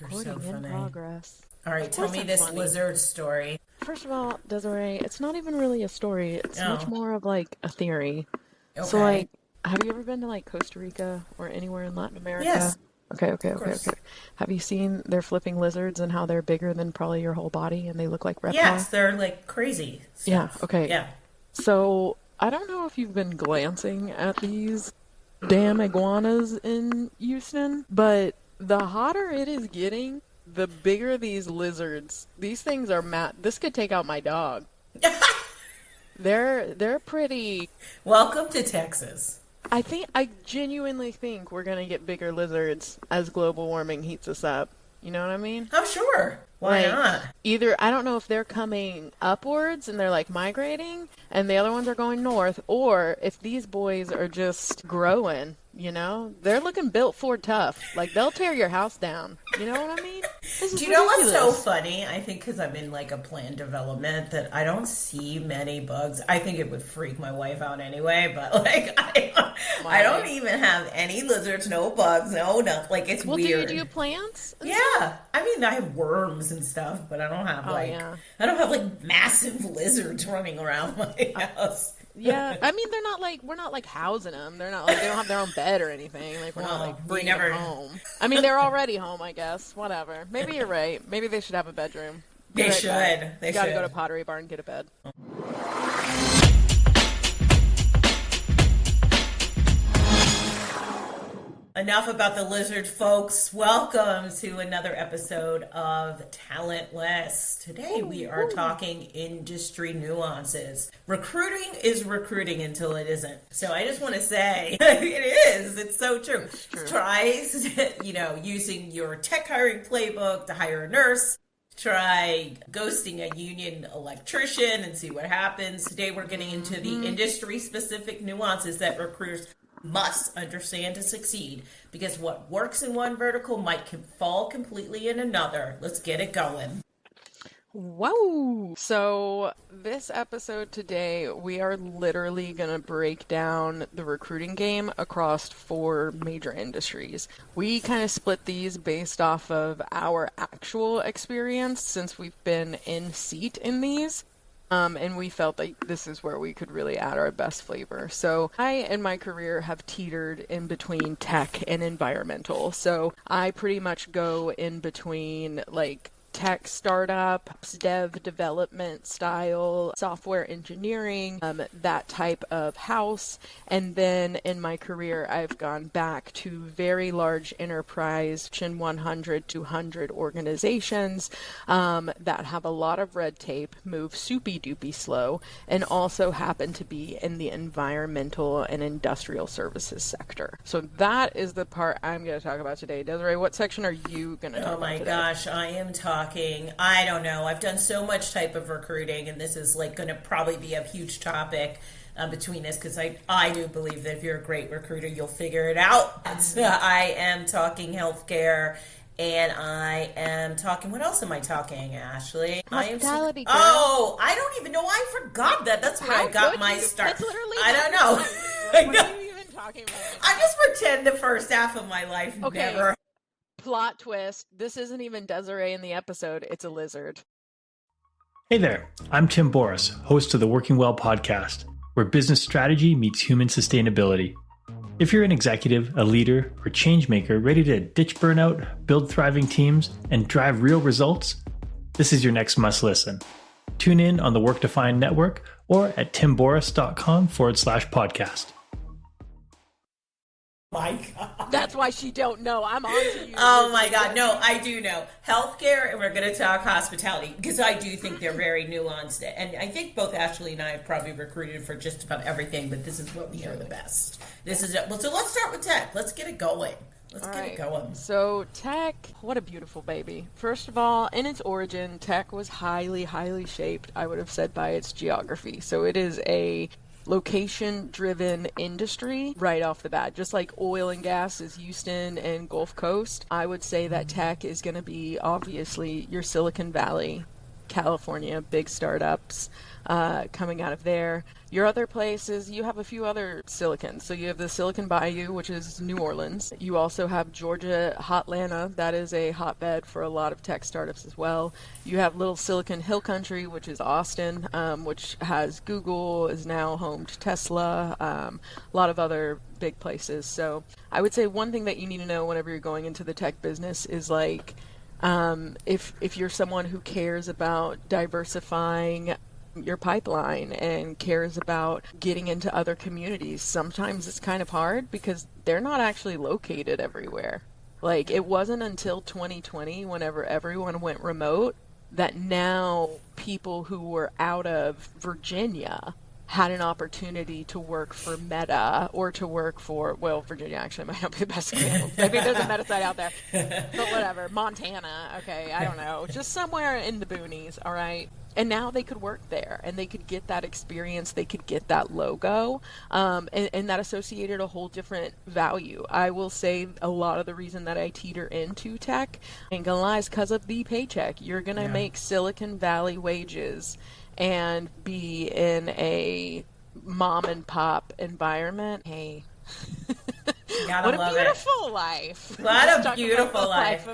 Recording so in progress. All right, tell me this lizard story. First of all, Desiree, it's not even really a story. It's much more of like a theory. Okay. So like, have you ever been to like Costa Rica or anywhere in Latin America? Yes. Okay. Have you seen their flipping lizards and how they're bigger than probably your whole body and they look like reptiles? Yes, they're like crazy stuff. Yeah, okay. Yeah. So, I don't know if you've been glancing at these damn iguanas in Houston, but the hotter it is getting, the bigger these lizards. These things are this could take out my dog. They're pretty. Welcome to Texas. I genuinely think we're gonna get bigger lizards as global warming heats us up. You know what I mean? Oh, sure. Why not? Either, I don't know if they're coming upwards and they're like migrating and the other ones are going north, or if these boys are just growing, you know? They're looking built for tough. Like, they'll tear your house down. You know what I mean? Do you know what's so funny? I think because I'm in like a planned development that I don't see many bugs. I think it would freak my wife out anyway, but like I don't even have any lizards, no bugs, no nothing. Like, it's weird. Do you do plants? Yeah. I mean, I have worms and stuff, but I don't have I don't have like massive lizards running around my house. Yeah, I mean, we're not like housing them. They're not like, they don't have their own bed or anything. Like, we're not like bringing them home. I mean, they're already home, I guess. Whatever. Maybe you're right. Maybe they should have a bedroom. They should. They gotta go to Pottery Barn and get a bed. Enough about the lizard, folks. Welcome to another episode of Talentless. Today we are talking industry nuances. Recruiting is recruiting until it isn't. So I just want to say, it is. It's so true. Try, using your tech hiring playbook to hire a nurse. Try ghosting a union electrician and see what happens. Today we're getting into the industry-specific nuances that recruiters must understand to succeed, because what works in one vertical might fall completely in another. Let's get it going. Whoa! So this episode today, we are literally going to break down the recruiting game across 4 major industries. We kind of split these based off of our actual experience since we've been in seat in these. And we felt like this is where we could really add our best flavor. So I, in my career, have teetered in between tech and environmental. So I pretty much go in between, like, tech startups, dev development style, software engineering, that type of house. And then in my career, I've gone back to very large enterprise, 100, 200 organizations that have a lot of red tape, move soupy doopy slow, and also happen to be in the environmental and industrial services sector. So that is the part I'm going to talk about today. Desiree, what section are you going to talk about today? Oh my gosh, I am talking, I don't know, I've done so much type of recruiting, and this is like going to probably be a huge topic between us, because I do believe that if you're a great recruiter, you'll figure it out. I am talking healthcare, and I am talking, what else am I talking, Ashley? Hospitality. I don't even know. I forgot that. That's where I got my start. That's literally I don't know. What are you even talking about? I just pretend the first half of my life never. Plot twist. This isn't even Desiree in the episode. It's a lizard. Hey there. I'm Tim Boris, host of the Working Well podcast, where business strategy meets human sustainability. If you're an executive, a leader, or change maker ready to ditch burnout, build thriving teams, and drive real results, this is your next must listen. Tune in on the Work Defined Network or at timboris.com/podcast. My God. That's why she don't know. I'm on to you. Oh my God. No, I do know. Healthcare, and we're going to talk hospitality, because I do think they're very nuanced. And I think both Ashley and I have probably recruited for just about everything, but this is what we know the best. So let's start with tech. Let's get it going. Let's get it going. So tech, what a beautiful baby. First of all, in its origin, tech was highly, highly shaped, I would have said, by its geography. So it is a location-driven industry right off the bat. Just like oil and gas is Houston and Gulf Coast, I would say that tech is going to be obviously your Silicon Valley California, big startups coming out of there. Your other places, you have a few other silicons. So you have the Silicon Bayou, which is New Orleans. You also have Georgia, Hotlanta. That is a hotbed for a lot of tech startups as well. You have Little Silicon Hill Country, which is Austin, which has Google, is now home to Tesla, a lot of other big places. So I would say one thing that you need to know whenever you're going into the tech business is like, if you're someone who cares about diversifying your pipeline and cares about getting into other communities, sometimes it's kind of hard because they're not actually located everywhere. Like, it wasn't until 2020, whenever everyone went remote, that now people who were out of Virginia had an opportunity to work for Meta or to work for, well, Virginia actually might not be the best example. Maybe there's a Meta site out there, but whatever. Montana, okay, I don't know. Just somewhere in the boonies, all right? And now they could work there and they could get that experience, they could get that logo, and that associated a whole different value. I will say a lot of the reason that I teeter into tech, ain't gonna lie, is because of the paycheck. You're gonna make Silicon Valley wages and be in a mom and pop environment. Hey. What a beautiful life. What a beautiful life.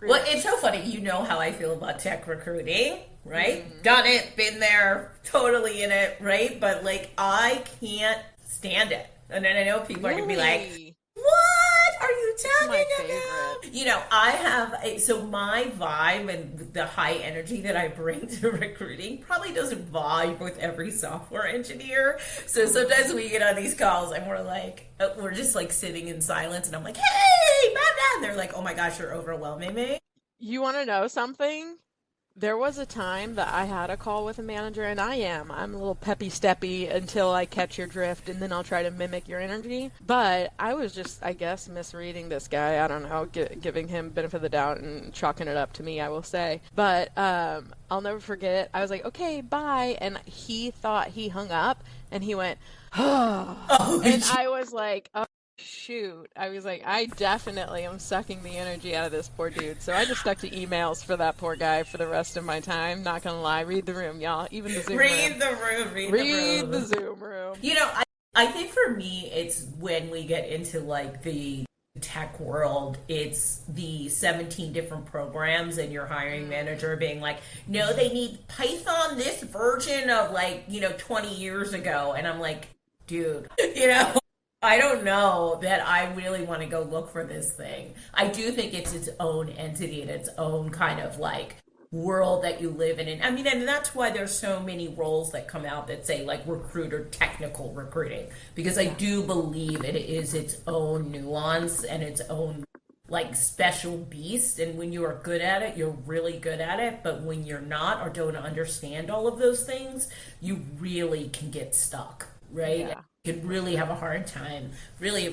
Well, it's so funny. You know how I feel about tech recruiting, right? Done it, been there, totally in it, right? But like, I can't stand it. And then I know people are going to be like, what are you talking about? You know, I have, so my vibe and the high energy that I bring to recruiting probably doesn't vibe with every software engineer. So sometimes we get on these calls and we're just like sitting in silence and I'm like, hey, blah, blah. And they're like, oh my gosh, you're overwhelming me. You want to know something? There was a time that I had a call with a manager, and I'm a little peppy steppy until I catch your drift, and then I'll try to mimic your energy. But I was just, I guess, misreading this guy. I don't know, giving him benefit of the doubt and chalking it up to me, I will say. But I'll never forget. I was like, okay, bye. And he thought he hung up, and he went, oh. And I was like, oh. Shoot. I was like, I definitely am sucking the energy out of this poor dude. So I just stuck to emails for that poor guy for the rest of my time. Not gonna lie. Read the room, y'all. Even the Zoom room. Read the Zoom room. You know, I think for me, it's when we get into like the tech world, it's the 17 different programs and your hiring manager being like, no, they need Python this version of 20 years ago. And I'm like, dude, I don't know that I really want to go look for this thing. I do think it's its own entity and its own kind of world that you live in. And I mean, and that's why there's so many roles that come out that say recruiter, technical recruiting, because I do believe it is its own nuance and its own special beast. And when you are good at it, you're really good at it. But when you're not or don't understand all of those things, you really can get stuck, right? Yeah. Could really have a hard time. Really.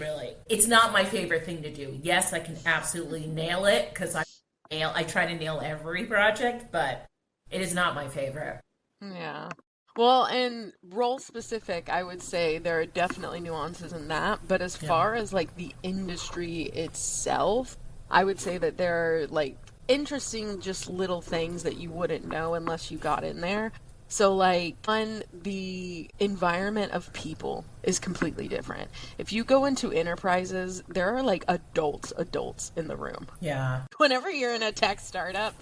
It's not my favorite thing to do. Yes, I can absolutely nail it because I try to nail every project, but it is not my favorite. Yeah. Well, and role specific, I would say there are definitely nuances in that. But as far as the industry itself, I would say that there are interesting just little things that you wouldn't know unless you got in there. So the environment of people is completely different. If you go into enterprises, there are adults in the room. Yeah. Whenever you're in a tech startup,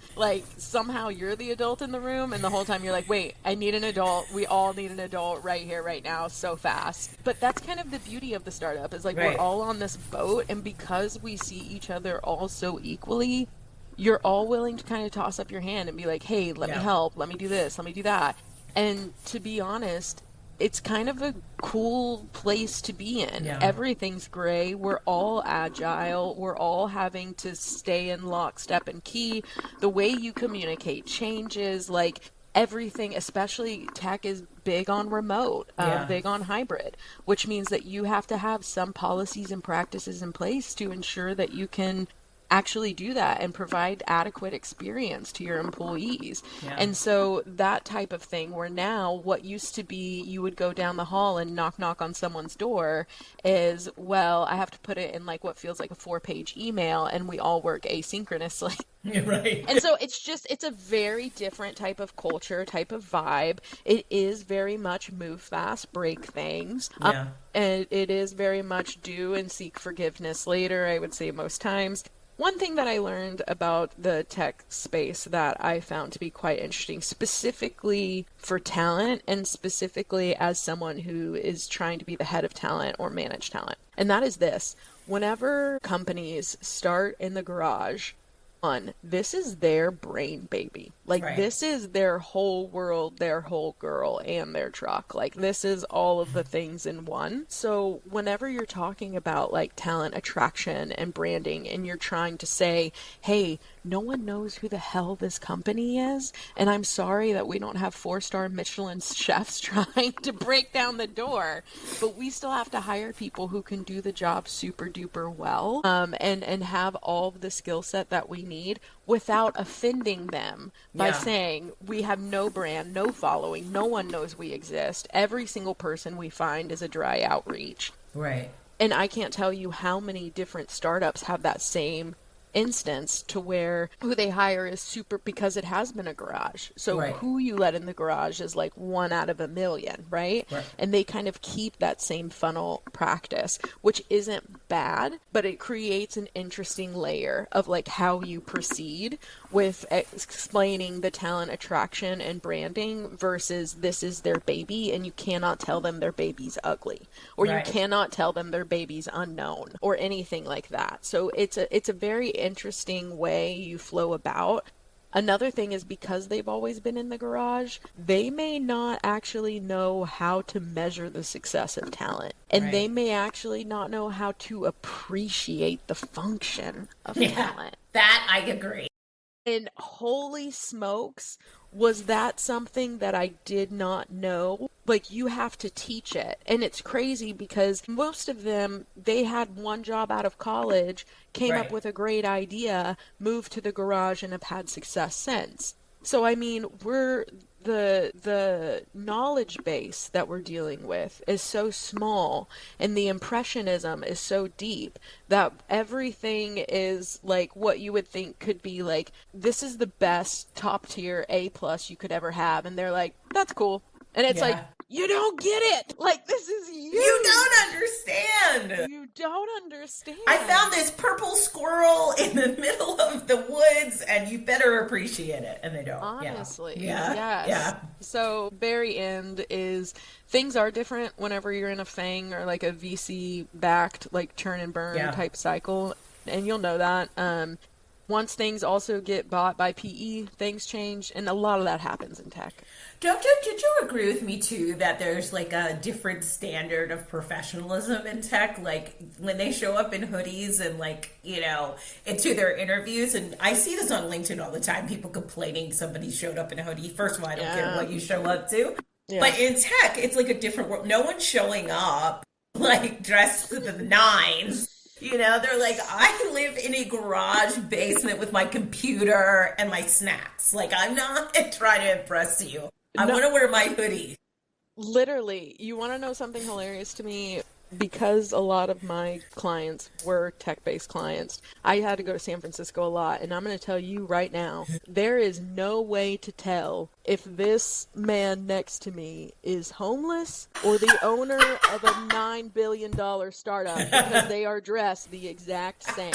somehow you're the adult in the room, and the whole time you're like, wait, I need an adult. We all need an adult right here, right now, so fast. But that's kind of the beauty of the startup is we're all on this boat, and because we see each other all so equally, you're all willing to kind of toss up your hand and be like, hey, let me help, let me do this, let me do that. And to be honest, it's kind of a cool place to be in. Yeah. Everything's gray. We're all agile. We're all having to stay in lockstep and key. The way you communicate changes, everything, especially tech is big on remote, big on hybrid, which means that you have to have some policies and practices in place to ensure that you can actually do that and provide adequate experience to your employees. Yeah. And so that type of thing, where now what used to be you would go down the hall and knock on someone's door, is, well, I have to put it in like what feels like a 4-page email, and we all work asynchronously. Right. And so it's a very different type of culture, type of vibe. It is very much move fast, break things. Yeah. And it is very much do and seek forgiveness later, I would say most times. One thing that I learned about the tech space that I found to be quite interesting, specifically for talent and specifically as someone who is trying to be the head of talent or manage talent, and that is this. Whenever companies start in the garage, this is their brain baby. Like, Right. This is their whole world, their whole girl, and their truck. Like, this is all of the things in one. So whenever you're talking about like talent attraction and branding, and you're trying to say, hey, no one knows who the hell this company is, and I'm sorry that we don't have 4-star Michelin chefs trying to break down the door, but we still have to hire people who can do the job super duper well, and have all of the skill set that we need without offending them by saying we have no brand, no following, no one knows we exist. Every single person we find is a dry outreach. Right. And I can't tell you how many different startups have that same instance, to where who they hire is super, because it has been a garage. So Right. who you let in the garage is like 1 out of a million, right? And they kind of keep that same funnel practice, which isn't bad, but it creates an interesting layer of like how you proceed with explaining the talent attraction and branding versus this is their baby, and you cannot tell them their baby's ugly, or Right. you cannot tell them their baby's unknown, or anything like that. So it's a very interesting way you flow about. Another thing is, because they've always been in the garage, they may not actually know how to measure the success of talent. And they may actually not know how to appreciate the function of talent. That I agree. And holy smokes, was that something that I did not know? Like, you have to teach it. And it's crazy because most of them, they had one job out of college, came up with a great idea, moved to the garage, and have had success since. So, I mean, the knowledge base that we're dealing with is so small, and the impressionism is so deep, that everything is like what you would think could be like, this is the best top tier A+ you could ever have, and they're like, that's cool. And it's like, you don't get it. Like, this is you. You don't understand. You don't understand. I found this purple squirrel in the middle of the woods, and you better appreciate it. And they don't. Honestly. Yeah. Yes. Yeah. So very end is, things are different whenever you're in a FANG or like a VC backed like churn and burn type cycle. And you'll know that. Once things also get bought by PE, things change, and a lot of that happens in tech. Did you agree with me too that there's like a different standard of professionalism in tech? Like when they show up in hoodies and like, you know, into their interviews, and I see this on LinkedIn all the time, people complaining somebody showed up in a hoodie. First of all, I don't care what you show up to. Yeah. But in tech, it's like a different world. No one's showing up like dressed to the nines. You know, they're like, I live in a garage basement with my computer and my snacks. Like, I'm not trying to impress you. I want to wear my hoodie. Literally, you want to know something hilarious to me? Because a lot of my clients were tech-based clients, I had to go to San Francisco a lot, and I'm going to tell you right now, there is no way to tell if this man next to me is homeless or the owner of a $9 billion startup, because they are dressed the exact same.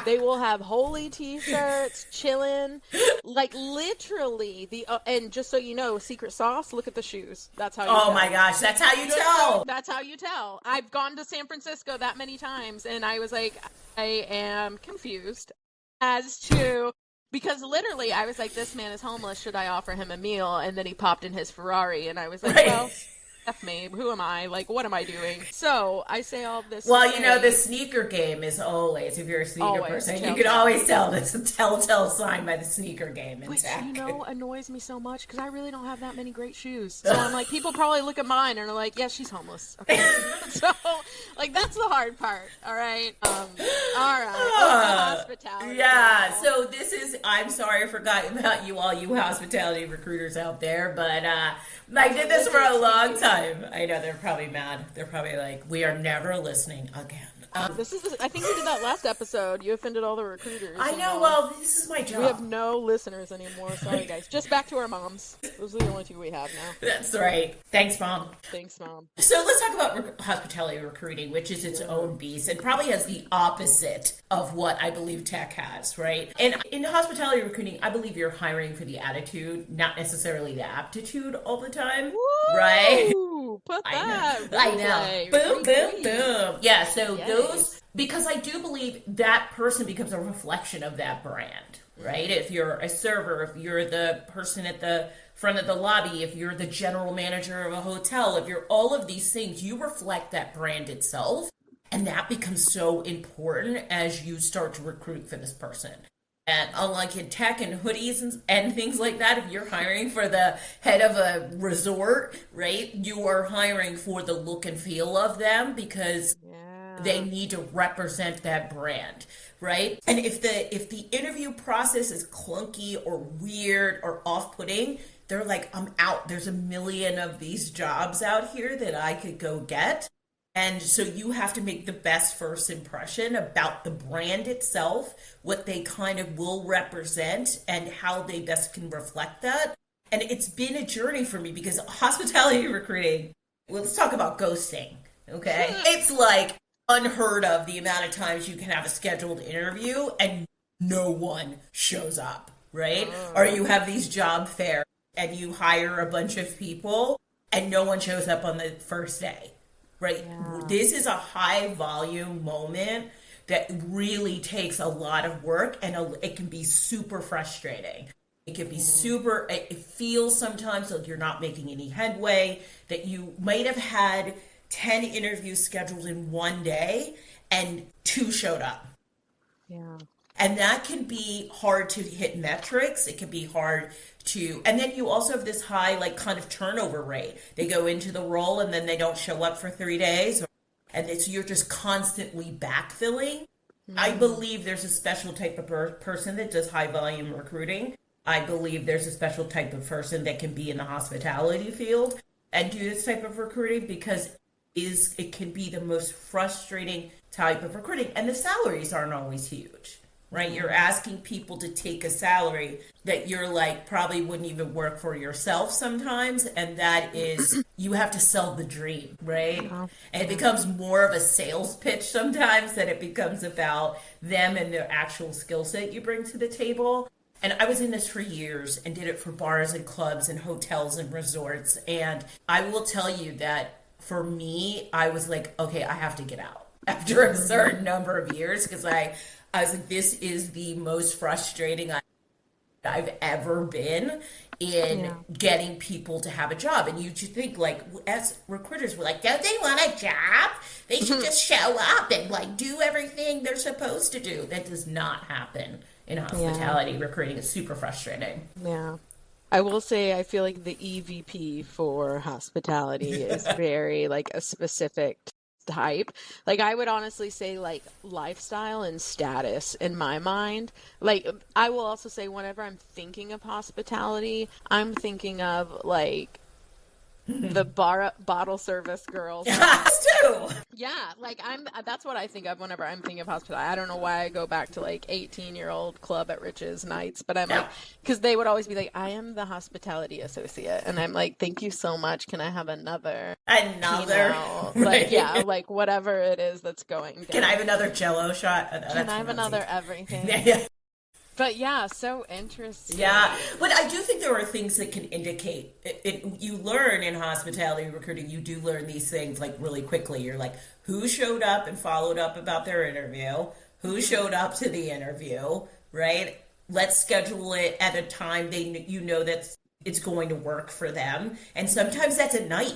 They will have holy t-shirts, chilling, like literally and just so you know, secret sauce, look at the shoes. That's how you tell. Oh my gosh, that's how you tell. That's how you tell. I've gone to San Francisco that many times, and I was like, I am confused as to, because literally I was like, this man is homeless, should I offer him a meal? And then he popped in his Ferrari, and I was like, well, F me. Who am I? Like, what am I doing? So I say all this. Well, you know, the sneaker game is always, if you're a sneaker person, you can always tell this a telltale sign by the sneaker game in tech. Which, annoys me so much because I really don't have that many great shoes. So I'm like, people probably look at mine and are like, yeah, she's homeless. Okay. So, like, that's the hard part. All right. All right. Hospitality. Yeah. So this is, I'm sorry I forgot about you all, you hospitality recruiters out there, but I did this for a long time. I know they're probably mad. They're probably like, we are never listening again. I think we did that last episode. You offended all the recruiters. I know. Well, this is my job. We have no listeners anymore. Sorry, guys. Just back to our moms. Those are the only two we have now. That's right. Thanks, Mom. Thanks, Mom. So let's talk about hospitality recruiting, which is its own beast and probably has the opposite of what I believe tech has, right? And in hospitality recruiting, I believe you're hiring for the attitude, not necessarily the aptitude all the time, right? Put that. I know. Boom, boom, boom. Yeah, so those, because I do believe that person becomes a reflection of that brand, right? If you're a server, if you're the person at the front of the lobby, if you're the general manager of a hotel, if you're all of these things, you reflect that brand itself. And that becomes so important as you start to recruit for this person. And unlike in tech and hoodies and things like that, if you're hiring for the head of a resort, right, you are hiring for the look and feel of them because they need to represent that brand, right? And if the interview process is clunky or weird or off-putting, they're like, I'm out. There's a million of these jobs out here that I could go get. And so you have to make the best first impression about the brand itself, what they kind of will represent, and how they best can reflect that. And it's been a journey for me because hospitality recruiting, well, let's talk about ghosting, okay? It's like unheard of the amount of times you can have a scheduled interview and no one shows up, right? Or you have these job fairs and you hire a bunch of people and no one shows up on the first day. Right. Yeah. This is a high volume moment that really takes a lot of work and it can be super frustrating. It can be it feels sometimes like you're not making any headway, that you might have had 10 interviews scheduled in one day and 2 showed up. Yeah. And that can be hard to hit metrics. It can be hard and then you also have this high, like, kind of turnover rate. They go into the role and then they don't show up for 3 days. And you're just constantly backfilling. I believe there's a special type of person that does high volume recruiting. I believe there's a special type of person that can be in the hospitality field and do this type of recruiting because it can be the most frustrating type of recruiting. And the salaries aren't always huge. Right? You're asking people to take a salary that you're like probably wouldn't even work for yourself sometimes. And that is, you have to sell the dream, right? And it becomes more of a sales pitch sometimes than it becomes about them and their actual skill set you bring to the table. And I was in this for years and did it for bars and clubs and hotels and resorts. And I will tell you that for me, I was like, okay, I have to get out after a certain number of years because I was like, this is the most frustrating I've ever been in getting people to have a job. And you just think, like, as recruiters, we're like, don't they want a job? They should just show up and, like, do everything they're supposed to do. That does not happen in hospitality recruiting. It's super frustrating. Yeah. I will say I feel like the EVP for hospitality is very, like, a specific type. Like, I would honestly say, like, lifestyle and status in my mind. Like, I will also say whenever I'm thinking of hospitality, I'm thinking of, like, the bottle service girls. Us too. Yeah, like that's what I think of whenever I'm thinking of hospitality. I don't know why I go back to like 18-year-old club at Rich's nights, but I'm like, because they would always be like, I am the hospitality associate, and I'm like, thank you so much. Can I have another? Right. Like, yeah, like whatever it is that's going down. Can I have another Jello shot? Can I have another everything? Yeah. But yeah, so interesting. Yeah, but I do think there are things that can indicate you learn in hospitality recruiting. You do learn these things like really quickly. You're like, who showed up and followed up about their interview? Who showed up to the interview? Right? Let's schedule it at a time that it's going to work for them. And sometimes that's at night.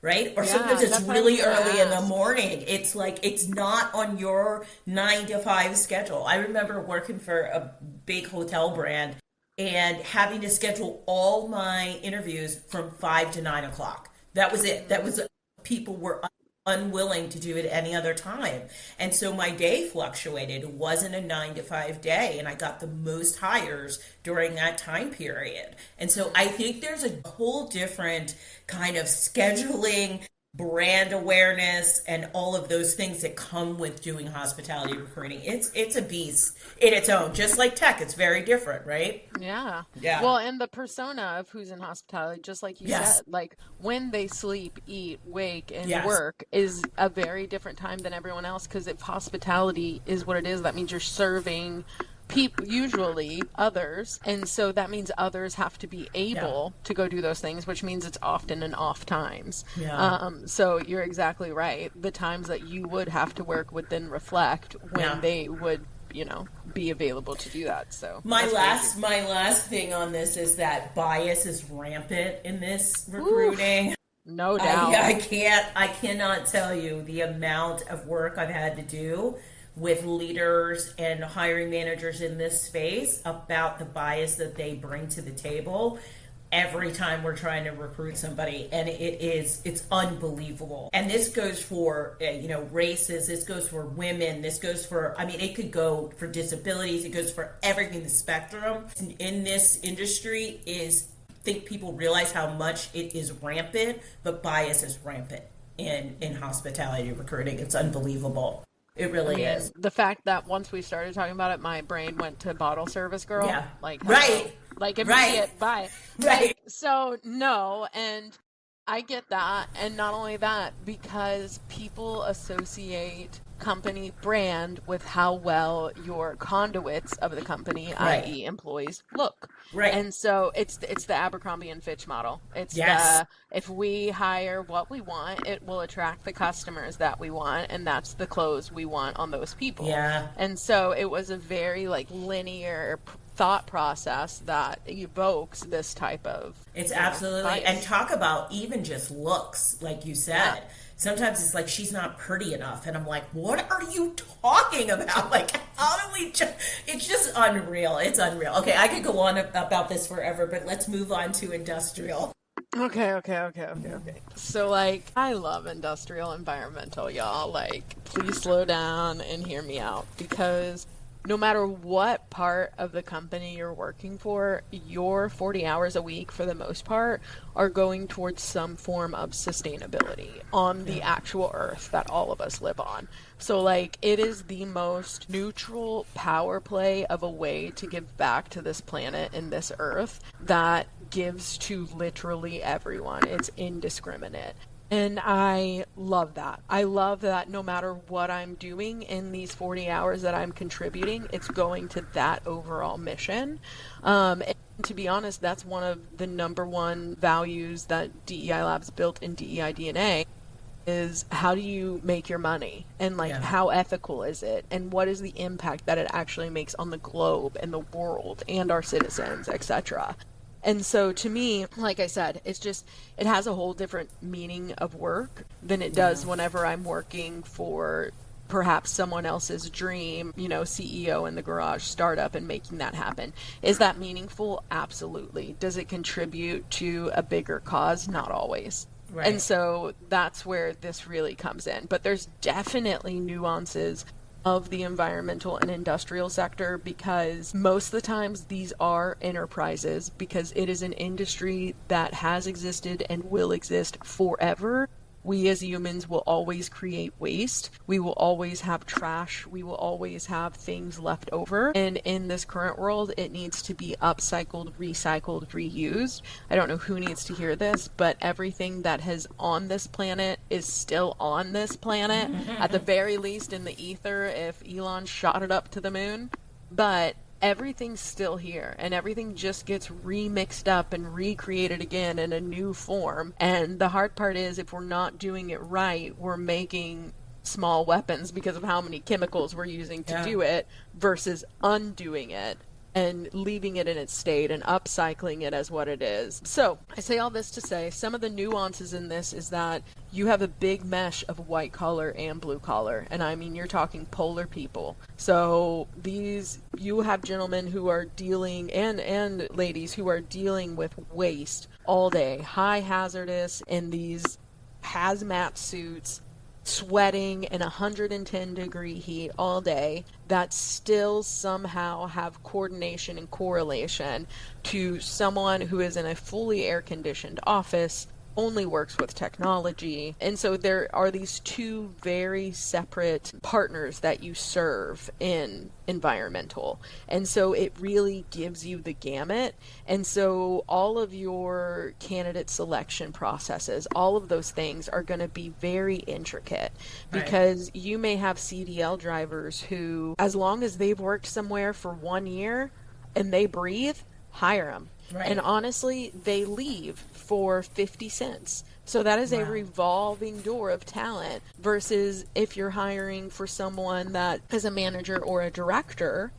right? Or Yeah, sometimes it's that's what I was really gonna early in the ask. morning. It's like it's not on your 9 to 5 schedule. I remember working for a big hotel brand and having to schedule all my interviews from 5 to 9 o'clock. That was it. That was people were unwilling to do it any other time. And so my day fluctuated. It wasn't a 9 to 5 day. And I got the most hires during that time period. And so I think there's a whole different kind of scheduling, brand awareness, and all of those things that come with doing hospitality recruiting. It's a beast in its own. Just like tech, it's very different, right? Yeah. Yeah. Well, and the persona of who's in hospitality, just like you Yes. said, like when they sleep, eat, wake, and Yes. work is a very different time than everyone else. Because if hospitality is what it is, that means you're serving people, usually others. And so that means others have to be Yeah. able to go do those things, which means it's often an off times. Yeah. So you're exactly right. The times that you would have to work would then reflect when Yeah. they would, be available to do that. So My that's last crazy. my last thing on this is that bias is rampant in this recruiting. No I, doubt. I cannot tell you the amount of work I've had to do with leaders and hiring managers in this space about the bias that they bring to the table every time we're trying to recruit somebody, and it's unbelievable. And this goes for races, this goes for women, this goes for, I mean, it could go for disabilities, it goes for everything. The spectrum in this industry is, I think people realize how much it is rampant, but bias is rampant in hospitality recruiting. It's unbelievable. It really is. The fact that once we started talking about it, my brain went to bottle service girl. Yeah. Like, hello. Right. Like, Right. immediate, bye. Right. Like, so, no. And I get that. And not only that, because people associate company brand with how well your conduits of the company, Right. i.e. employees, look. Right. And so it's the Abercrombie and Fitch model. It's Yes. if we hire what we want, it will attract the customers that we want, and that's the clothes we want on those people. Yeah. And so it was a very linear thought process that evokes this type of It's absolutely, bias. and talk about even just looks, like you said. Yeah. Sometimes it's like she's not pretty enough, and I'm like, what are you talking about? Like, how do we? It's just unreal. It's unreal. Okay, I could go on about this forever, but let's move on to industrial. Okay. So, I love industrial environmental, y'all. Please slow down and hear me out, because no matter what part of the company you're working for, your 40 hours a week, for the most part, are going towards some form of sustainability on the actual earth that all of us live on. So, it is the most neutral power play of a way to give back to this planet and this earth that gives to literally everyone. It's indiscriminate. And I love that. I love that no matter what I'm doing in these 40 hours that I'm contributing, it's going to that overall mission. And to be honest, that's one of the number one values that DEI Labs built in DEI DNA, is how do you make your money, and how ethical is it, and what is the impact that it actually makes on the globe and the world and our citizens, etc. And so to me, like I said, it has a whole different meaning of work than it does whenever I'm working for perhaps someone else's dream, CEO in the garage startup and making that happen. Is that meaningful? Absolutely. Does it contribute to a bigger cause? Not always. Right. And so that's where this really comes in. But there's definitely nuances of the environmental and industrial sector, because most of the times these are enterprises, because it is an industry that has existed and will exist forever. We as humans will always create waste. We will always have trash. We will always have things left over. And in this current world, it needs to be upcycled, recycled, reused. I don't know who needs to hear this, but everything that is on this planet is still on this planet, at the very least in the ether if Elon shot it up to the moon. But everything's still here, and everything just gets remixed up and recreated again in a new form. And the hard part is, if we're not doing it right, we're making small weapons because of how many chemicals we're using to do it, versus undoing it and leaving it in its state and upcycling it as what it is. So I say all this to say some of the nuances in this is that you have a big mesh of white collar and blue collar. And I mean, you're talking polar people. So you have gentlemen who are dealing and ladies who are dealing with waste all day, high hazardous in these hazmat suits, sweating in 110-degree heat all day, that still somehow have coordination and correlation to someone who is in a fully air-conditioned office, only works with technology. And so there are these two very separate partners that you serve in environmental. And so it really gives you the gamut. And so all of your candidate selection processes, all of those things are going to be very intricate, because you may have CDL drivers who, as long as they've worked somewhere for 1 year and they breathe, hire them. Right. And honestly, they leave for 50 cents. So that is a revolving door of talent, versus if you're hiring for someone that is a manager or a director,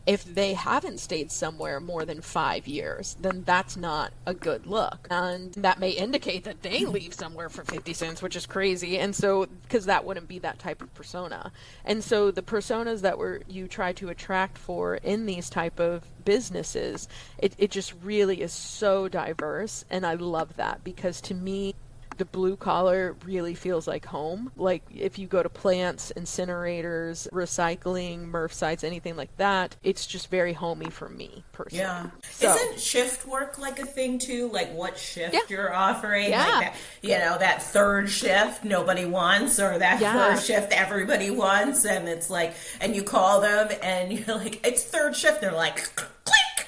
if they haven't stayed somewhere more than 5 years, then that's not a good look. And that may indicate that they leave somewhere for 50 cents, which is crazy. And so, because that wouldn't be that type of persona. And so the personas that you try to attract for in these type of businesses, it just really is so diverse. And I love that, because to me, the blue collar really feels like home. Like if you go to plants, incinerators, recycling, MRF sites, anything like that, it's just very homey for me personally. Yeah. So, isn't shift work like a thing too? Like what shift you're offering? Yeah. Like that, that third shift nobody wants, or that first shift everybody wants. And it's like, and you call them and you're like, it's third shift. They're like, click.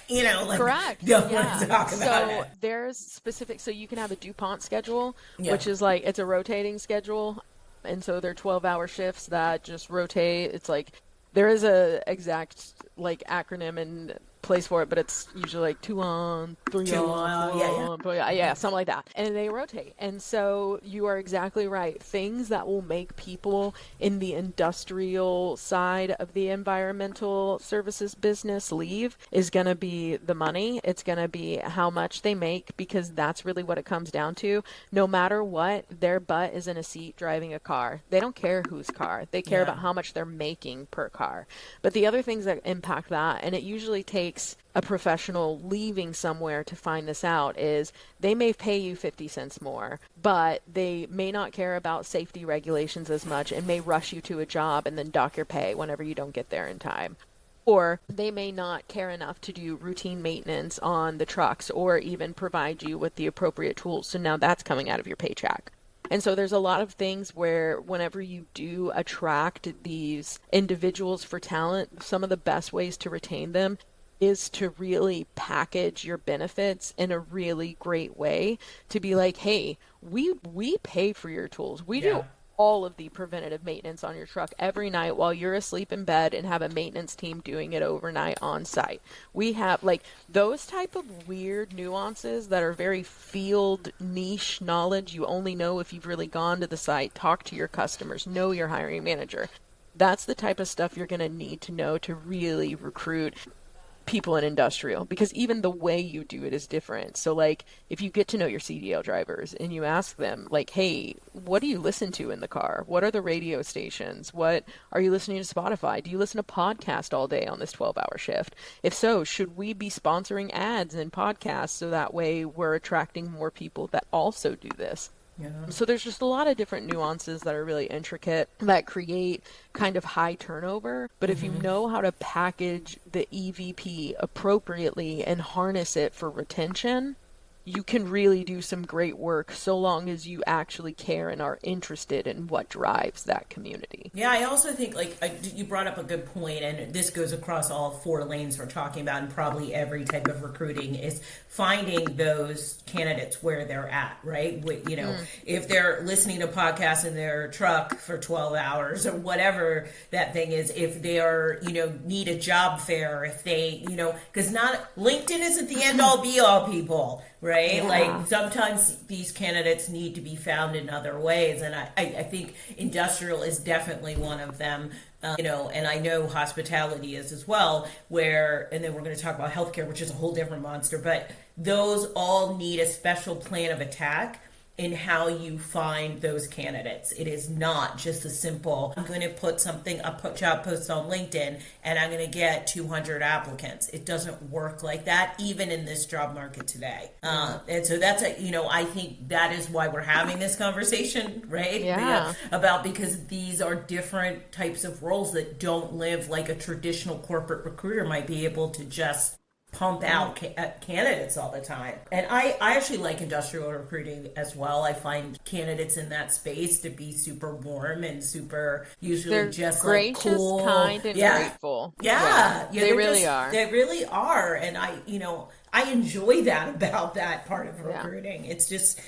Correct. Don't want to talk about it. There's specific, so you can have a DuPont schedule, which is like, it's a rotating schedule. And so they're 12-hour shifts that just rotate. It's like, there is a exact like acronym and place for it, but it's usually like 2 on, 3 on, 4 on, something like that. And they rotate. And so you are exactly right. Things that will make people in the industrial side of the environmental services business leave is going to be the money. It's going to be how much they make, because that's really what it comes down to. No matter what, their butt is in a seat driving a car. They don't care whose car. They care about how much they're making per car. But the other things that impact that, and it usually takes a professional leaving somewhere to find this out, is they may pay you 50 cents more, but they may not care about safety regulations as much and may rush you to a job and then dock your pay whenever you don't get there in time. Or they may not care enough to do routine maintenance on the trucks or even provide you with the appropriate tools. So now that's coming out of your paycheck. And so there's a lot of things where whenever you do attract these individuals for talent, some of the best ways to retain them is to really package your benefits in a really great way, to be like, hey, we pay for your tools. We do all of the preventative maintenance on your truck every night while you're asleep in bed, and have a maintenance team doing it overnight on site. We have like those type of weird nuances that are very field niche knowledge. You only know if you've really gone to the site, talk to your customers, know your hiring manager. That's the type of stuff you're going to need to know to really recruit people in industrial, because even the way you do it is different. So like if you get to know your CDL drivers and you ask them like, hey, what do you listen to in the car? What are the radio stations? What are you listening to? Spotify? Do you listen to podcast all day on this 12-hour shift? If so, should we be sponsoring ads and podcasts so that way we're attracting more people that also do this? Yeah. So there's just a lot of different nuances that are really intricate that create kind of high turnover. But if you know how to package the EVP appropriately and harness it for retention, you can really do some great work, so long as you actually care and are interested in what drives that community. Yeah, I also think you brought up a good point, and this goes across all 4 lanes we're talking about, and probably every type of recruiting, is finding those candidates where they're at, right? If they're listening to podcasts in their truck for 12 hours or whatever that thing is, if they are, need a job fair, if they, because not LinkedIn isn't the end all be all, people, right? right? Yeah. Like sometimes these candidates need to be found in other ways. And I think industrial is definitely one of them. And I know hospitality is as well, and then we're going to talk about healthcare, which is a whole different monster, but those all need a special plan of attack in how you find those candidates. It is not just a simple, I'm going to put a job post on LinkedIn and I'm going to get 200 applicants. It doesn't work like that, even in this job market today. And so I think that is why we're having this conversation, right? Yeah. Because these are different types of roles that don't live like a traditional corporate recruiter might be able to just pump out candidates all the time. And I actually like industrial recruiting as well. I find candidates in that space to be super warm and super usually They're just gracious, like cool, kind, and grateful. Yeah, they really are. They really are, and I enjoy that about that part of recruiting. It's just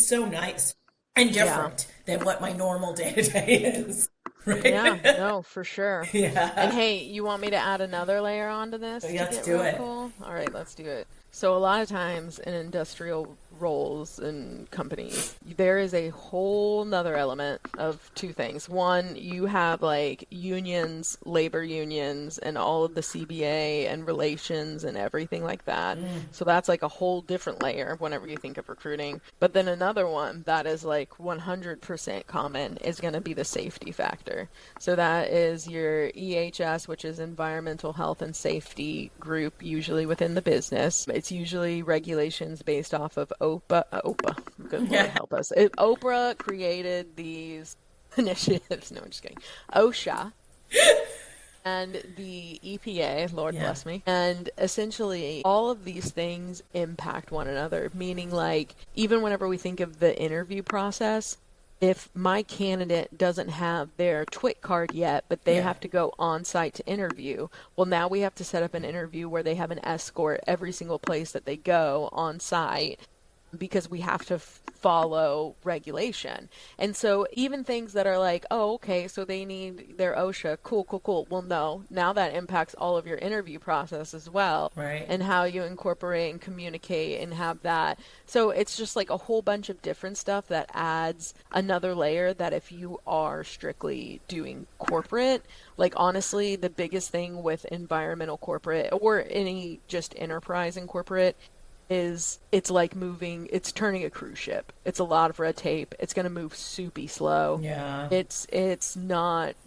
so nice and different than what my normal day to day is. Right? Yeah, no, for sure. Yeah. And hey, you want me to add another layer onto this? Let's do it. Cool? All right, let's do it. So a lot of times in industrial roles and companies, there is a whole nother element of two things. One, you have like unions, labor unions, and all of the CBA and relations and everything like that. So that's like a whole different layer whenever you think of recruiting. But then another one that is like 100% common is going to be the safety factor. So that is your EHS, which is environmental health and safety group, usually within the business. It's usually regulations based off of OPA. Good Lord help us. Oprah created these initiatives. No, I'm just kidding. OSHA and the EPA, Lord bless me. And essentially all of these things impact one another, meaning like even whenever we think of the interview process, if my candidate doesn't have their TWIC card yet, but they have to go on site to interview, well, now we have to set up an interview where they have an escort every single place that they go on site because we have to follow regulation. And so even things that are like, oh, okay, so they need their OSHA, cool. Well, no, now that impacts all of your interview process as well. Right. And how you incorporate and communicate and have that. So it's just like a whole bunch of different stuff that adds another layer that if you are strictly doing corporate, like honestly, the biggest thing with environmental corporate or any just enterprise in corporate is it's turning a cruise ship. It's a lot of red tape. It's going to move soupy slow. Yeah.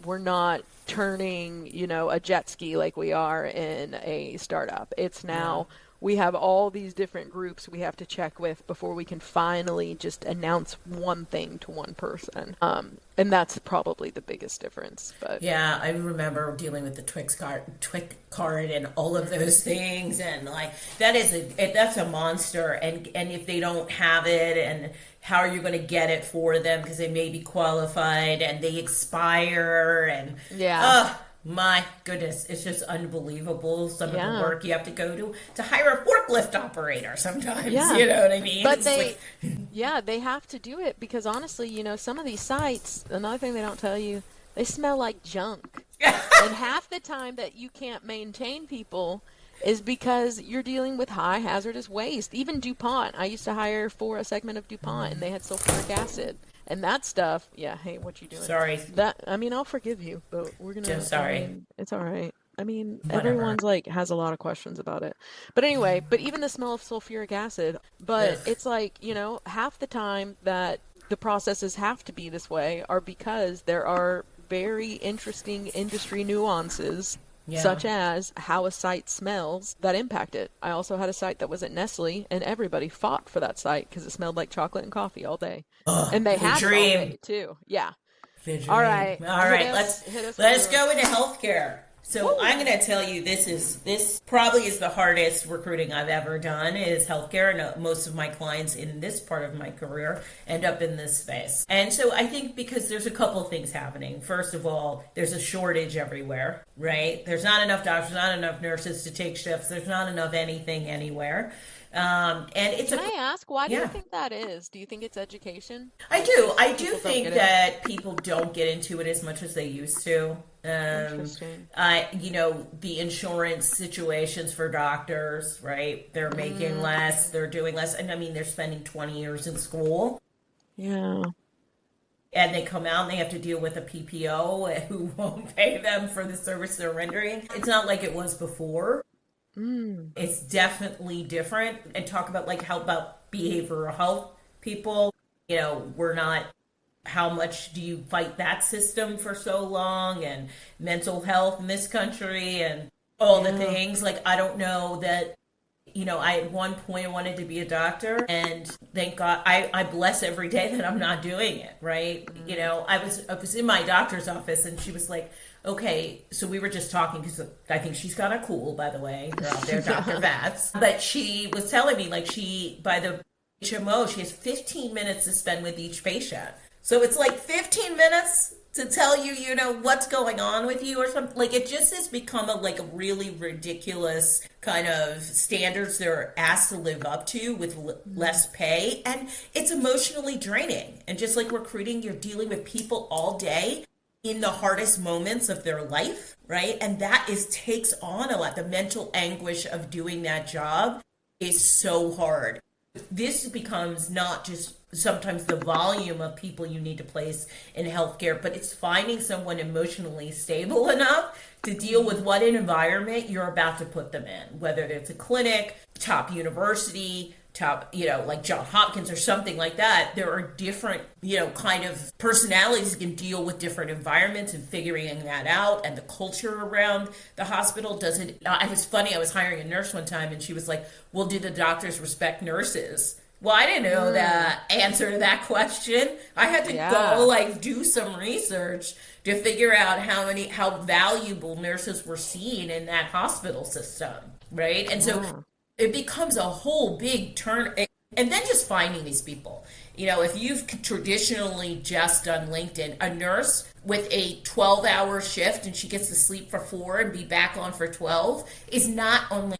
We're not turning, a jet ski like we are in a startup. It's now we have all these different groups we have to check with before we can finally just announce one thing to one person. And that's probably the biggest difference. But yeah, I remember dealing with the TWIC card and all of those things, and like that's a monster. And if they don't have it, and how are you going to get it for them because they may be qualified and they expire, and my goodness, it's just unbelievable. Some of the work you have to go to hire a forklift operator sometimes. Yeah. You know what I mean? But they have to do it because honestly, some of these sites, another thing they don't tell you, they smell like junk. And half the time that you can't maintain people is because you're dealing with high hazardous waste. Even DuPont. I used to hire for a segment of DuPont and they had sulfuric acid. And that stuff, hey, what you doing? Sorry. I'll forgive you, but we're going to... Sorry. It's all right. Whatever. Everyone's has a lot of questions about it. But anyway, even the smell of sulfuric acid, but it's half the time that the processes have to be this way are because there are very interesting industry nuances, such as how a site smells that impact it. I also had a site that was at Nestle, and everybody fought for that site because it smelled like chocolate and coffee all day. And they had it all day, too. Yeah. All right. Let's go into healthcare. So I'm going to tell you, this probably is the hardest recruiting I've ever done is healthcare. And most of my clients in this part of my career end up in this space. And so I think because there's a couple of things happening. First of all, there's a shortage everywhere, right? There's not enough doctors, not enough nurses to take shifts. There's not enough anything anywhere. And Can I ask, why do you think that is? Do you think it's education? I do think that people don't get into it as much as they used to. Interesting. The insurance situations for doctors, right? They're making less, they're doing less. And I mean, they're spending 20 years in school. Yeah. And they come out and they have to deal with a PPO who won't pay them for the service they're rendering. It's not like it was before. It's definitely different. And talk about like how about behavioral health people, we're not, how much do you fight that system for so long, and mental health in this country and all the things. Like, I don't know that, I at one point wanted to be a doctor, and thank God, I bless every day that I'm not doing it, right? I was in my doctor's office, and she was like, okay, so we were just talking, because I think she's kind of cool, by the way. They're out there, Dr. Vats. But she was telling me, like, by the HMO, she has 15 minutes to spend with each patient. So it's like 15 minutes to tell you, what's going on with you or something. Like, it just has become a really ridiculous kind of standards they're asked to live up to with less pay. And it's emotionally draining. And just like recruiting, you're dealing with people all day in the hardest moments of their life, right? And that takes on a lot. The mental anguish of doing that job is so hard. This becomes not just sometimes the volume of people you need to place in healthcare, but it's finding someone emotionally stable enough to deal with what environment you're about to put them in, whether it's a clinic, top university, top, like John Hopkins or something like that. There are different, kind of personalities that can deal with different environments, and figuring that out. And the culture around the hospital doesn't, it was funny. I was hiring a nurse one time, and she was like, well, do the doctors respect nurses? Well, I didn't know the answer to that question. I had to go do some research to figure out how valuable nurses were seen in that hospital system, right? And so it becomes a whole big turn. And then just finding these people. If you've traditionally just done LinkedIn, a nurse with a 12-hour shift and she gets to sleep for 4 and be back on for 12 is not on LinkedIn.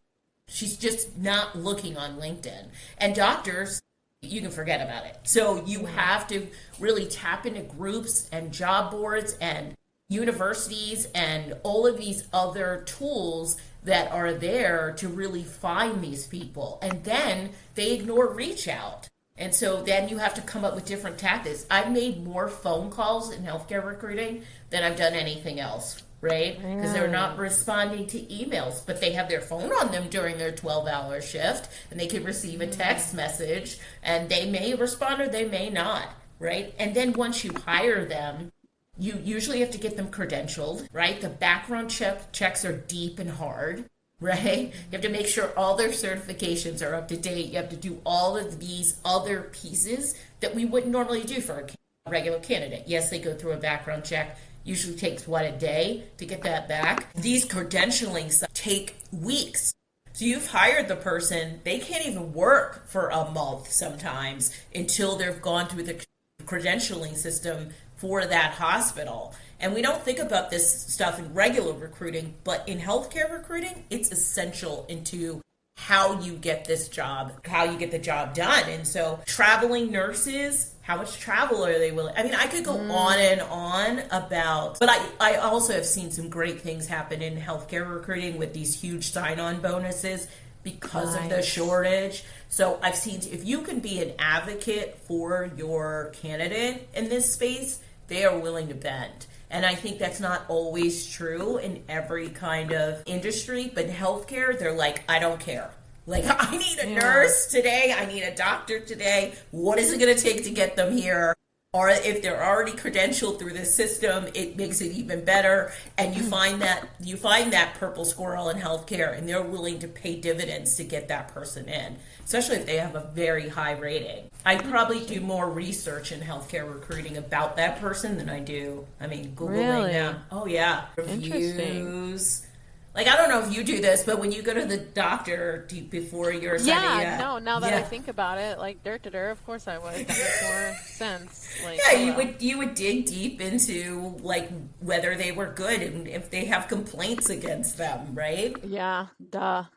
She's just not looking on LinkedIn. And doctors, you can forget about it. So you have to really tap into groups and job boards and universities and all of these other tools that are there to really find these people. And then they ignore reach out. And so then you have to come up with different tactics. I've made more phone calls in healthcare recruiting than I've done anything else, right? Because they're not responding to emails, but they have their phone on them during their 12-hour shift, and they can receive a text message, and they may respond or they may not, right? And then once you hire them, you usually have to get them credentialed, right? The background checks are deep and hard, right? You have to make sure all their certifications are up to date. You have to do all of these other pieces that we wouldn't normally do for a regular candidate. Yes, they go through a background check. Usually takes, a day to get that back. These credentialing take weeks. So you've hired the person, they can't even work for a month sometimes until they've gone through the credentialing system for that hospital. And we don't think about this stuff in regular recruiting, but in healthcare recruiting, it's essential into how you get this job, how you get the job done. And so traveling nurses, how much travel are they willing? I mean, I could go on and on about, but I also have seen some great things happen in healthcare recruiting with these huge sign-on bonuses because of the shortage. So I've seen, if you can be an advocate for your candidate in this space, they are willing to bend. And I think that's not always true in every kind of industry, but in healthcare, they're like, I don't care. Like, I need a nurse today. I need a doctor today. What is it going to take to get them here? Or if they're already credentialed through the system, it makes it even better. And you find that purple squirrel in healthcare, and they're willing to pay dividends to get that person in, especially if they have a very high rating. I probably do more research in healthcare recruiting about that person than I do. I mean, Googling them. Oh yeah, reviews. Like, I don't know if you do this, but when you go to the doctor before you're sending now that I think about it, like, of course I would. That makes more sense. Like, you would dig deep into, like, whether they were good and if they have complaints against them, right? Yeah,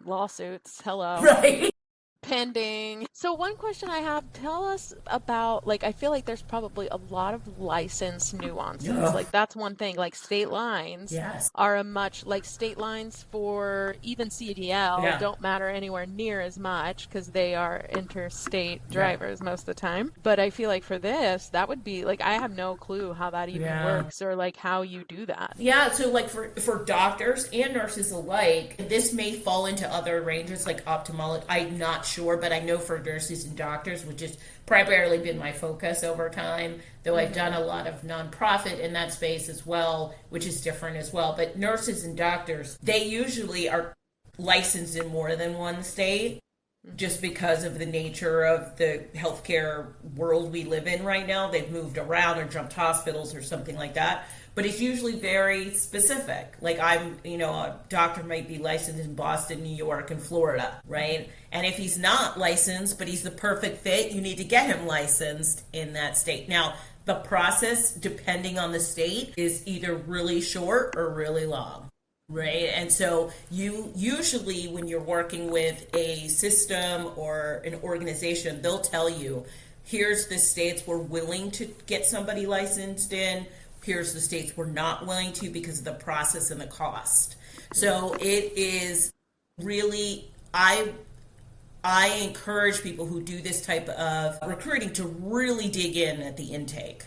lawsuits. Hello. Right. Pending. So one question I have, tell us about, like, I feel like there's probably a lot of license nuances. Ugh. Like, that's one thing. Like, state lines Yes. are like, state lines for even CDL Yeah. don't matter anywhere near as much because they are interstate Yeah. drivers most of the time. But I feel like for this, that would be, like, I have no clue how that even Yeah. works or, like, how you do that. Yeah, so like for doctors and nurses alike, this may fall into other ranges like ophthalmology. I'm not sure, but I know for nurses and doctors, which has primarily been my focus over time, though I've done a lot of nonprofit in that space as well, which is different as well. But nurses and doctors, they usually are licensed in more than one state just because of the nature of the healthcare world we live in right now. They've moved around or jumped hospitals or something like that. But it's usually very specific. Like a doctor might be licensed in Boston, New York, and Florida, right? And if he's not licensed, but he's the perfect fit, you need to get him licensed in that state. Now, the process, depending on the state, is either really short or really long. Right. And so you usually, when you're working with a system or an organization, they'll tell you, here's the states we're willing to get somebody licensed in. Here's the states we're not willing to because of the process and the cost. So it is really, I encourage people who do this type of recruiting to really dig in at the intake.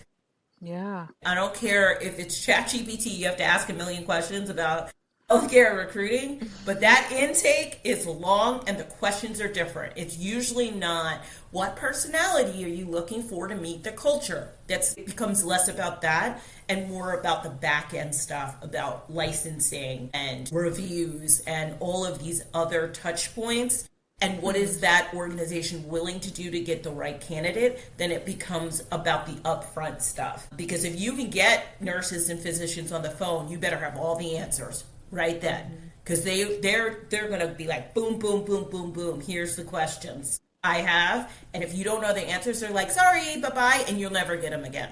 Yeah. I don't care if it's ChatGPT, you have to ask a million questions about healthcare recruiting, but that intake is long and the questions are different. It's usually not what personality are you looking for to meet the culture. It becomes less about that and more about the back end stuff, about licensing and reviews and all of these other touch points. And what is that organization willing to do to get the right candidate? Then it becomes about the upfront stuff. Because if you can get nurses and physicians on the phone, you better have all the answers right then, because they're going to be like boom, boom, boom, boom, boom. Here's the questions I have, and if you don't know the answers, they're like, sorry, bye bye, and you'll never get them again.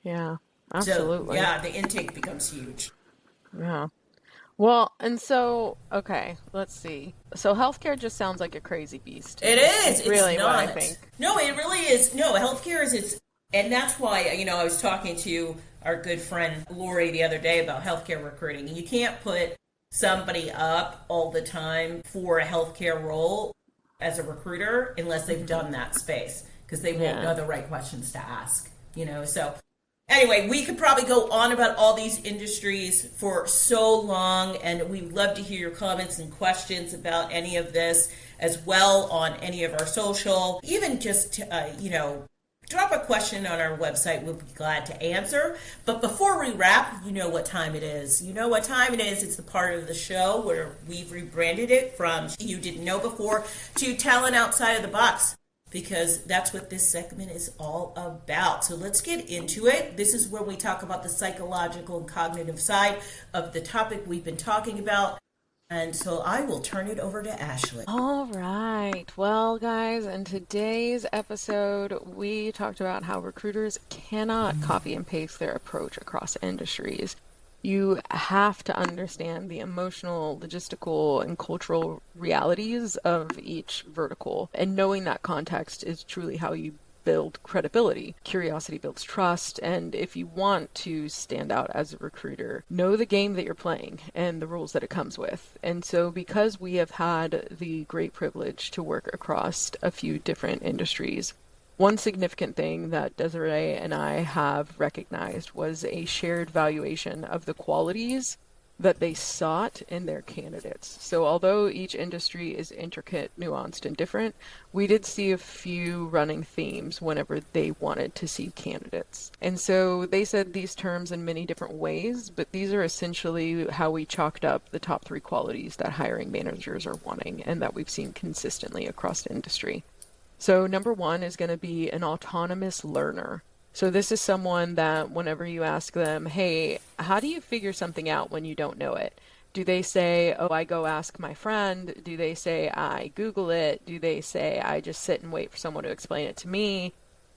Yeah, absolutely. So yeah, the intake becomes huge. Yeah. Well, and so, okay, let's see. So healthcare just sounds like a crazy beast. It is. It's really not. what I think. No, it really is. No, healthcare is and that's why, I was talking to our good friend Lori the other day about healthcare recruiting. And you can't put somebody up all the time for a healthcare role as a recruiter unless they've done that space, because they won't know the right questions to ask, So anyway, we could probably go on about all these industries for so long, and we'd love to hear your comments and questions about any of this as well on any of our social, even just, drop a question on our website. We'll be glad to answer. But before we wrap, you know what time it is. You know what time it is. It's the part of the show where we've rebranded it from You Didn't Know Before to Talent Outside of the Box, because that's what this segment is all about. So let's get into it. This is where we talk about the psychological and cognitive side of the topic we've been talking about. And so I will turn it over to Ashley. All right. Well, guys, in today's episode, we talked about how recruiters cannot copy and paste their approach across industries. You have to understand the emotional, logistical, and cultural realities of each vertical. And knowing that context is truly how you build credibility. Curiosity builds trust, and if you want to stand out as a recruiter, know the game that you're playing and the rules that it comes with. And so because we have had the great privilege to work across a few different industries, one significant thing that Desiree and I have recognized was a shared valuation of the qualities that they sought in their candidates. So although each industry is intricate, nuanced, and different, we did see a few running themes whenever they wanted to see candidates. And so they said these terms in many different ways, but these are essentially how we chalked up the top 3 qualities that hiring managers are wanting and that we've seen consistently across the industry. So number 1 is going to be an autonomous learner. So this is someone that whenever you ask them, hey, how do you figure something out when you don't know it? Do they say, oh, I go ask my friend? Do they say, I Google it? Do they say, I just sit and wait for someone to explain it to me?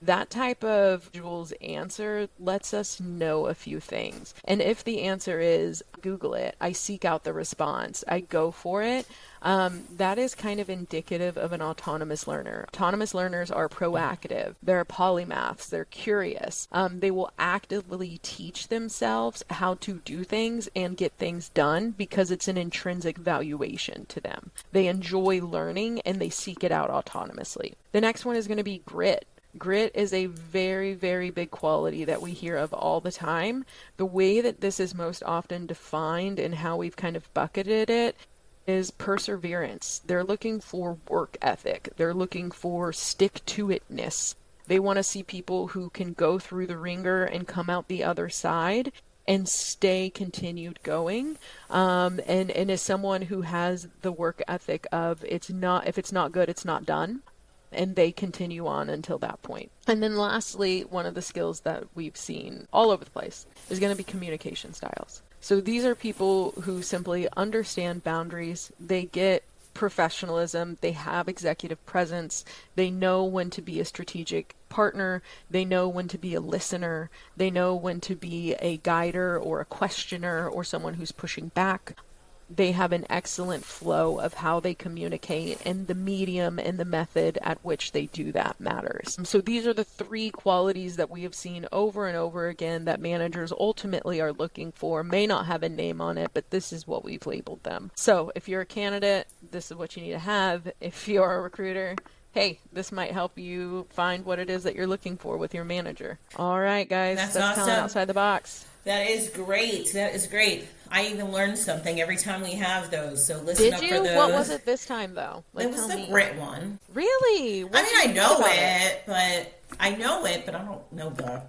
That type of Jules answer lets us know a few things. And if the answer is Google it, I seek out the response, I go for it, that is kind of indicative of an autonomous learner. Autonomous learners are proactive. They're polymaths. They're curious. They will actively teach themselves how to do things and get things done because it's an intrinsic valuation to them. They enjoy learning and they seek it out autonomously. The next one is going to be grit. Grit is a very, very big quality that we hear of all the time. The way that this is most often defined and how we've kind of bucketed it is perseverance. They're looking for work ethic. They're looking for stick-to-itness. They want to see people who can go through the ringer and come out the other side and stay continued going. And as someone who has the work ethic of if it's not good, it's not done. And they continue on until that point. And then lastly, one of the skills that we've seen all over the place is going to be communication styles. So these are people who simply understand boundaries. They get professionalism. They have executive presence. They know when to be a strategic partner. They know when to be a listener. They know when to be a guider or a questioner or someone who's pushing back. They have an excellent flow of how they communicate, and the medium and the method at which they do that matters. So these are the three qualities that we have seen over and over again that managers ultimately are looking for. May not have a name on it, but this is what we've labeled them. So if you're a candidate, this is what you need to have. If you're a recruiter, hey, this might help you find what it is that you're looking for with your manager. All right, guys, that's awesome. Talent Outside the Box. That is great. That is great. I even learned something every time we have those. So listen up for those. What was it this time, though? It was the grit one. Really? I know it, but I don't know the.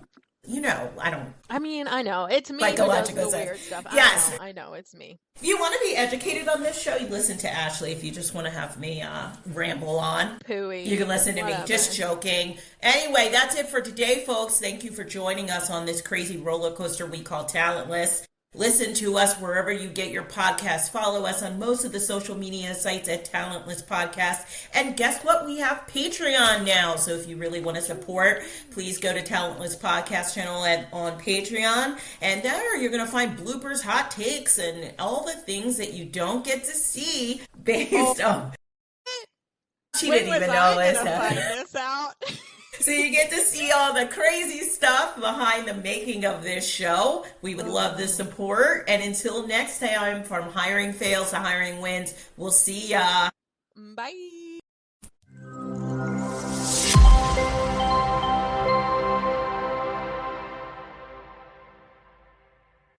I don't. I mean, I know it's me. Psychological the weird stuff. Yes, I know it's me. If you want to be educated on this show, you listen to Ashley. If you just want to have me ramble on, Pooey, you can listen to me. Just joking. Anyway, that's it for today, folks. Thank you for joining us on this crazy roller coaster we call Talentless. Listen to us wherever you get your podcasts. Follow us on most of the social media sites at Talentless Podcast. And guess what? We have Patreon now. So if you really want to support, please go to Talentless Podcast channel on Patreon. And there you're going to find bloopers, hot takes, and all the things that you don't get to see based on... She didn't even know this out. So you get to see all the crazy stuff behind the making of this show. We would love the support. And until next time, from hiring fails to hiring wins, we'll see ya. Bye.